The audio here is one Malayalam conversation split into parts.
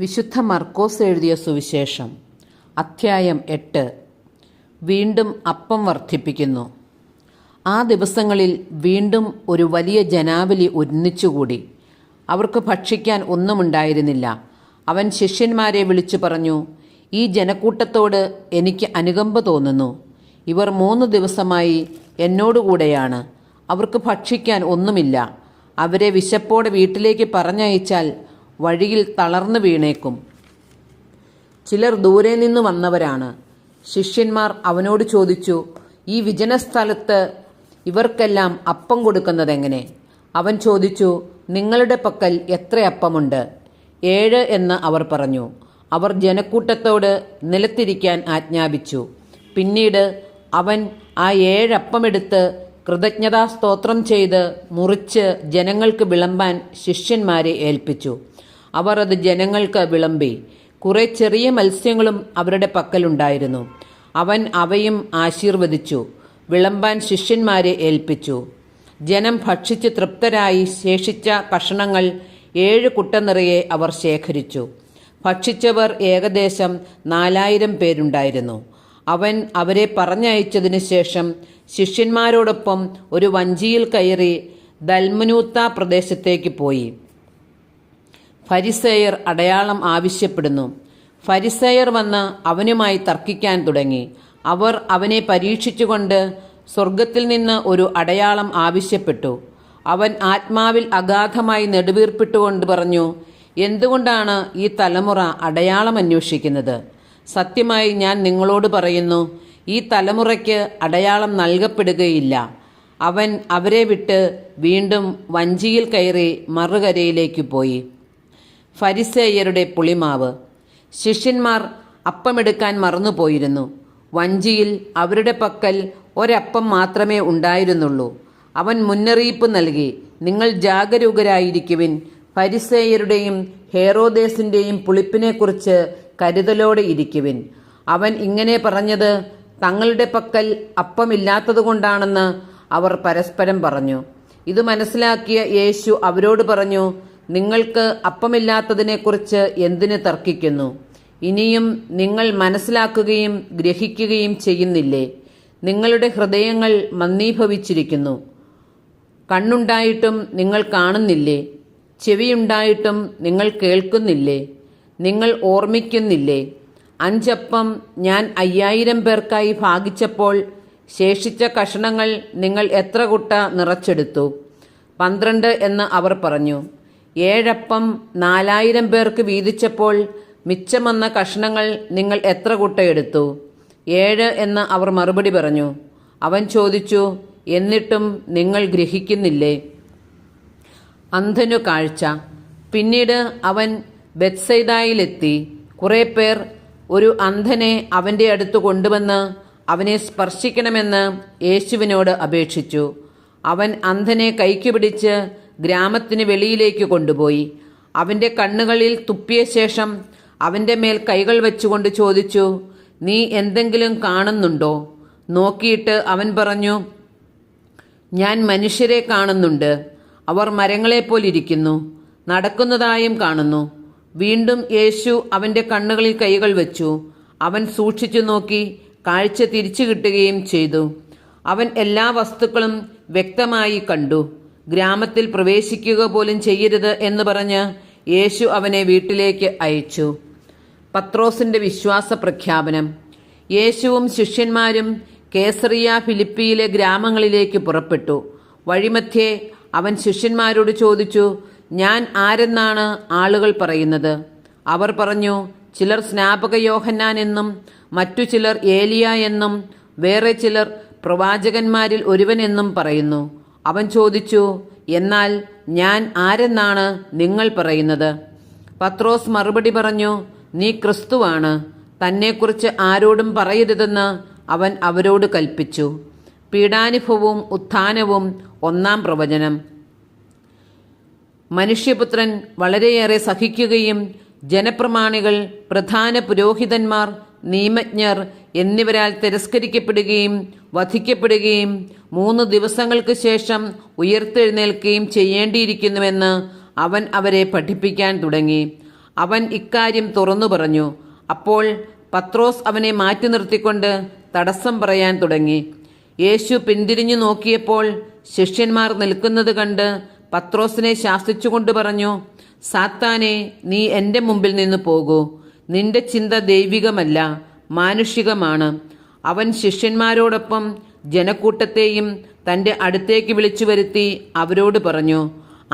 വിശുദ്ധ മർക്കോസ് എഴുതിയ സുവിശേഷം അധ്യായം 8. വീണ്ടും അപ്പം വർദ്ധിപ്പിക്കുന്നു. ആ ദിവസങ്ങളിൽ വീണ്ടും ഒരു വലിയ ജനാവലി ഒന്നിച്ചുകൂടി. അവർക്ക് ഭക്ഷിക്കാൻ ഒന്നുമുണ്ടായിരുന്നില്ല. അവൻ ശിഷ്യന്മാരെ വിളിച്ചു പറഞ്ഞു, ഈ ജനക്കൂട്ടത്തോട് എനിക്ക് അനുകമ്പ തോന്നുന്നു. ഇവർ 3 ദിവസമായി എന്നോടുകൂടെയാണ്. അവർക്ക് ഭക്ഷിക്കാൻ ഒന്നുമില്ല. അവരെ വിശപ്പോടെ വീട്ടിലേക്ക് പറഞ്ഞയച്ചാൽ വഴിയിൽ തളർന്നു വീണേക്കും. ചിലർ ദൂരെ നിന്ന് വന്നവരാണ്. ശിഷ്യന്മാർ അവനോട് ചോദിച്ചു, ഈ വിജനസ്ഥലത്ത് ഇവർക്കെല്ലാം അപ്പം കൊടുക്കുന്നതെങ്ങനെ? അവൻ ചോദിച്ചു, നിങ്ങളുടെ പക്കൽ എത്ര അപ്പമുണ്ട്? 7 എന്ന് അവർ പറഞ്ഞു. അവർ ജനക്കൂട്ടത്തോട് നിലത്തിരിക്കാൻ ആജ്ഞാപിച്ചു. പിന്നീട് അവൻ ആ 7 അപ്പമെടുത്ത് കൃതജ്ഞതാസ്തോത്രം ചെയ്ത് മുറിച്ച് ജനങ്ങൾക്ക് വിളമ്പാൻ ശിഷ്യന്മാരെ ഏൽപ്പിച്ചു. അവർ അത് ജനങ്ങൾക്ക് വിളമ്പി. കുറെ ചെറിയ മത്സ്യങ്ങളും അവരുടെ പക്കലുണ്ടായിരുന്നു. അവൻ അവയും ആശീർവദിച്ചു വിളമ്പാൻ ശിഷ്യന്മാരെ ഏൽപ്പിച്ചു. ജനം ഭക്ഷിച്ച് തൃപ്തരായി. ശേഷിച്ച കഷണങ്ങൾ 7 കുട്ട നിറയെ അവർ ശേഖരിച്ചു. ഭക്ഷിച്ചവർ ഏകദേശം 4000 പേരുണ്ടായിരുന്നു. അവൻ അവരെ പറഞ്ഞയച്ചതിനു ശേഷം ശിഷ്യന്മാരോടൊപ്പം ഒരു വഞ്ചിയിൽ കയറി ദൽമനൂത്ത പ്രദേശത്തേക്ക് പോയി. ഫരിസേയർ അടയാളം ആവശ്യപ്പെടുന്നു. ഫരിസേയർ വന്ന് അവനുമായി തർക്കിക്കാൻ തുടങ്ങി. അവർ അവനെ പരീക്ഷിച്ചുകൊണ്ട് സ്വർഗത്തിൽ നിന്ന് ഒരു അടയാളം ആവശ്യപ്പെട്ടു. അവൻ ആത്മാവിൽ അഗാധമായി നെടുവീർപ്പിട്ടുകൊണ്ട് പറഞ്ഞു, എന്തുകൊണ്ടാണ് ഈ തലമുറ അടയാളം അന്വേഷിക്കുന്നത്? സത്യമായി ഞാൻ നിങ്ങളോട് പറയുന്നു, ഈ തലമുറയ്ക്ക് അടയാളം നൽകപ്പെടുകയില്ല. അവൻ അവരെ വിട്ട് വീണ്ടും വഞ്ചിയിൽ കയറി മറുകരയിലേക്ക് പോയി. ഫരിസേയരുടെ പുളിമാവ്. ശിഷ്യന്മാർ അപ്പമെടുക്കാൻ മറന്നുപോയിരുന്നു. വഞ്ചിയിൽ അവരുടെ പക്കൽ ഒരപ്പം മാത്രമേ ഉണ്ടായിരുന്നുള്ളൂ. അവൻ മുന്നറിയിപ്പ് നൽകി, നിങ്ങൾ ജാഗരൂകരായിരിക്കുവിൻ. ഫരിസേയരുടെയും ഹേറോദേസിൻ്റെയും പുളിപ്പിനെക്കുറിച്ച് കരുതലോടെ ഇരിക്കുവിൻ. അവൻ ഇങ്ങനെ പറഞ്ഞത് തങ്ങളുടെ പക്കൽ അപ്പമില്ലാത്തതുകൊണ്ടാണെന്ന് അവർ പരസ്പരം പറഞ്ഞു. ഇത് മനസ്സിലാക്കിയ യേശു അവരോട് പറഞ്ഞു, നിങ്ങൾക്ക് അപ്പമില്ലാത്തതിനെക്കുറിച്ച് എന്തിന് തർക്കിക്കുന്നു? ഇനിയും നിങ്ങൾ മനസ്സിലാക്കുകയും ഗ്രഹിക്കുകയും ചെയ്യുന്നില്ലേ? നിങ്ങളുടെ ഹൃദയങ്ങൾ മന്ദീഭവിച്ചിരിക്കുന്നു. കണ്ണുണ്ടായിട്ടും നിങ്ങൾ കാണുന്നില്ലേ? ചെവിയുണ്ടായിട്ടും നിങ്ങൾ കേൾക്കുന്നില്ലേ? നിങ്ങൾ ഓർമ്മിക്കുന്നില്ലേ? 5 അപ്പം ഞാൻ 5000 പേർക്കായി ഭാഗിച്ചപ്പോൾ ശേഷിച്ച കഷണങ്ങൾ നിങ്ങൾ എത്ര കുട്ട നിറച്ചെടുത്തു? 12 എന്ന് അവർ പറഞ്ഞു. 7 അപ്പം 4000 പേർക്ക് വീതിച്ചപ്പോൾ മിച്ചം വന്ന കഷണങ്ങൾ നിങ്ങൾ എത്ര കുട്ട എടുത്തു? 7 എന്ന് അവർ മറുപടി പറഞ്ഞു. അവൻ ചോദിച്ചു, എന്നിട്ടും നിങ്ങൾ ഗ്രഹിക്കുന്നില്ലേ? അന്ധനു കാഴ്ച. പിന്നീട് അവൻ ബെത്സൈദായിലെത്തി. കുറെ പേർ ഒരു അന്ധനെ അവൻ്റെ അടുത്ത് കൊണ്ടുവന്ന് അവനെ സ്പർശിക്കണമെന്ന് യേശുവിനോട് അപേക്ഷിച്ചു. അവൻ അന്ധനെ കൈക്ക് പിടിച്ച് ഗ്രാമത്തിന് വെളിയിലേക്ക് കൊണ്ടുപോയി. അവൻ്റെ കണ്ണുകളിൽ തുപ്പിയ ശേഷം അവൻ്റെ മേൽ കൈകൾ വെച്ചുകൊണ്ട് ചോദിച്ചു, നീ എന്തെങ്കിലും കാണുന്നുണ്ടോ? നോക്കിയിട്ട് അവൻ പറഞ്ഞു, ഞാൻ മനുഷ്യരെ കാണുന്നുണ്ട്. അവർ മരങ്ങളെപ്പോലിരിക്കുന്നു. നടക്കുന്നതായും കാണുന്നു. വീണ്ടും യേശു അവൻ്റെ കണ്ണുകളിൽ കൈകൾ വെച്ചു. അവൻ സൂക്ഷിച്ചു നോക്കി. കാഴ്ച തിരിച്ചു കിട്ടുകയും ചെയ്തു. അവൻ എല്ലാ വസ്തുക്കളും വ്യക്തമായി കണ്ടു. ഗ്രാമത്തിൽ പ്രവേശിക്കുക പോലും ചെയ്യരുത് എന്ന് പറഞ്ഞ് യേശു അവനെ വീട്ടിലേക്ക് അയച്ചു. പത്രോസിൻ്റെ വിശ്വാസ പ്രഖ്യാപനം. യേശുവും ശിഷ്യന്മാരും കേസറിയ ഫിലിപ്പിയിലെ ഗ്രാമങ്ങളിലേക്ക് പുറപ്പെട്ടു. വഴിമധ്യേ അവൻ ശിഷ്യന്മാരോട് ചോദിച്ചു, ഞാൻ ആരെന്നാണ് ആളുകൾ പറയുന്നത്? അവർ പറഞ്ഞു, ചിലർ സ്നാപക യോഹന്നാൻ എന്നും മറ്റു ചിലർ ഏലിയ എന്നും വേറെ ചിലർ പ്രവാചകന്മാരിൽ ഒരുവനെന്നും പറയുന്നു. അവൻ ചോദിച്ചു, എന്നാൽ ഞാൻ ആരെന്നാണ് നിങ്ങൾ പറയുന്നത്? പത്രോസ് മറുപടി പറഞ്ഞു, നീ ക്രിസ്തുവാണ്. തന്നെക്കുറിച്ച് ആരോടും പറയരുതെന്ന് അവൻ അവരോട് കൽപ്പിച്ചു. പീഡാനുഭവവും ഉത്ഥാനവും 1-ാം പ്രവചനം. മനുഷ്യപുത്രൻ വളരെയേറെ സഹിക്കുകയും ജനപ്രമാണികൾ, പ്രധാന പുരോഹിതന്മാർ, നിയമജ്ഞർ എന്നിവരാൽ തിരസ്കരിക്കപ്പെടുകയും വധിക്കപ്പെടുകയും 3 ദിവസങ്ങൾക്ക് ശേഷം ഉയർത്തെഴുന്നേൽക്കുകയും ചെയ്യേണ്ടിയിരിക്കുന്നുവെന്ന് അവൻ അവരെ പഠിപ്പിക്കാൻ തുടങ്ങി. അവൻ ഇക്കാര്യം തുറന്നു പറഞ്ഞു. അപ്പോൾ പത്രോസ് അവനെ മാറ്റി നിർത്തിക്കൊണ്ട് തടസ്സം പറയാൻ തുടങ്ങി. യേശു പിന്തിരിഞ്ഞു നോക്കിയപ്പോൾ ശിഷ്യന്മാർ നിൽക്കുന്നത് കണ്ട് പത്രോസിനെ ശാസിച്ചുകൊണ്ട് പറഞ്ഞു, സാത്താനെ, നീ എൻ്റെ മുമ്പിൽ നിന്ന് പോകൂ. നിന്റെ ചിന്ത ദൈവികമല്ല, മാനുഷികമാണ്. അവൻ ശിഷ്യന്മാരോടൊപ്പം ജനക്കൂട്ടത്തെയും തൻ്റെ അടുത്തേക്ക് വിളിച്ചു വരുത്തി അവരോട് പറഞ്ഞു,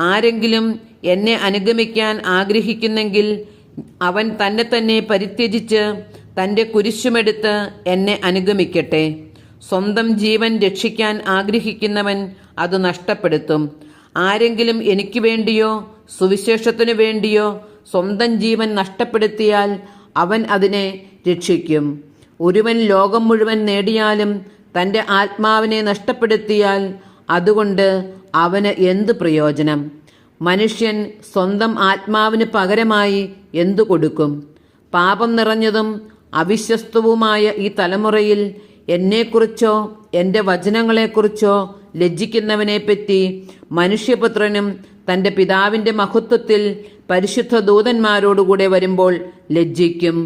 ആരെങ്കിലും എന്നെ അനുഗമിക്കാൻ ആഗ്രഹിക്കുന്നെങ്കിൽ അവൻ തന്നെ തന്നെ പരിത്യജിച്ച് തൻ്റെ കുരിശുമെടുത്ത് എന്നെ അനുഗമിക്കട്ടെ. സ്വന്തം ജീവൻ രക്ഷിക്കാൻ ആഗ്രഹിക്കുന്നവൻ അത് നഷ്ടപ്പെടുത്തും. ആരെങ്കിലും എനിക്ക് വേണ്ടിയോ സുവിശേഷത്തിനു വേണ്ടിയോ സ്വന്തം ജീവൻ നഷ്ടപ്പെടുത്തിയാൽ അവൻ അതിനെ രക്ഷിക്കും. ഒരുവൻ ലോകം മുഴുവൻ നേടിയാലും തൻ്റെ ആത്മാവിനെ നഷ്ടപ്പെടുത്തിയാൽ അതുകൊണ്ട് അവന് എന്ത് പ്രയോജനം? മനുഷ്യൻ സ്വന്തം ആത്മാവിന് പകരമായി എന്തു കൊടുക്കും? പാപം നിറഞ്ഞതും അവിശ്വസ്തവുമായ ഈ തലമുറയിൽ എന്നെക്കുറിച്ചോ എൻ്റെ വചനങ്ങളെക്കുറിച്ചോ ലജ്ജിക്കുന്നവനെപ്പറ്റി മനുഷ്യപുത്രനും തൻ്റെ പിതാവിൻ്റെ മഹത്വത്തിൽ പരിശുദ്ധ ദൂതന്മാരോടുകൂടെ വരുമ്പോൾ ലജ്ജിക്കും.